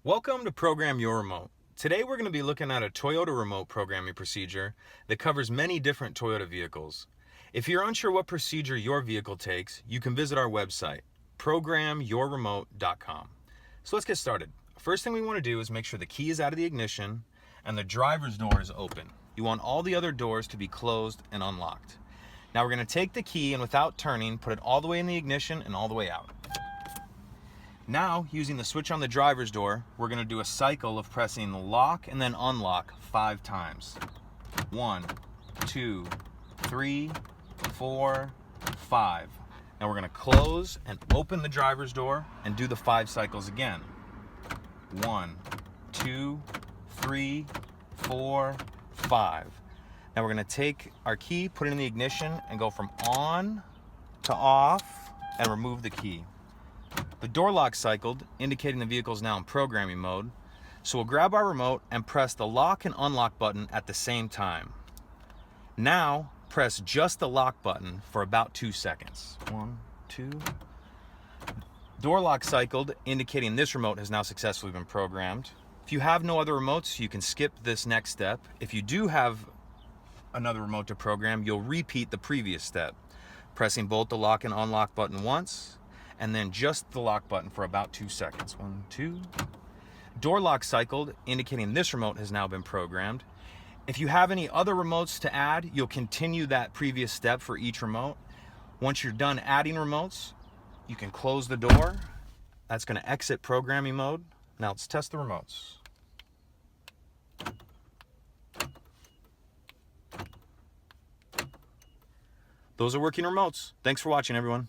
Welcome to Program Your Remote. Today we're going to be looking at a Toyota remote programming procedure that covers many different Toyota vehicles. If you're unsure what procedure your vehicle takes, you can visit our website, programyourremote.com. So let's get started. First thing we want to do is make sure the key is out of the ignition and the driver's door is open. You want all the other doors to be closed and unlocked. Now we're going to take the key and without turning, put it all the way in the ignition and all the way out. Now, using the switch on the driver's door, we're going to do a cycle of pressing lock and then unlock 5 times. 1, 2, 3, 4, 5. Now we're going to close and open the driver's door and do the 5 cycles again. 1, 2, 3, 4, 5. Now we're going to take our key, put it in the ignition, and go from on to off and remove the key. The door lock cycled, indicating the vehicle is now in programming mode. So we'll grab our remote and press the lock and unlock button at the same time. Now, press just the lock button for about 2 seconds. 1, 2. Door lock cycled, indicating this remote has now successfully been programmed. If you have no other remotes, you can skip this next step. If you do have another remote to program, you'll repeat the previous step, pressing both the lock and unlock button once, and then just the lock button for about 2 seconds. 1, 2. Door lock cycled, indicating this remote has now been programmed. If you have any other remotes to add, you'll continue that previous step for each remote. Once you're done adding remotes, you can close the door. That's going to exit programming mode. Now let's test the remotes. Those are working remotes. Thanks for watching, everyone.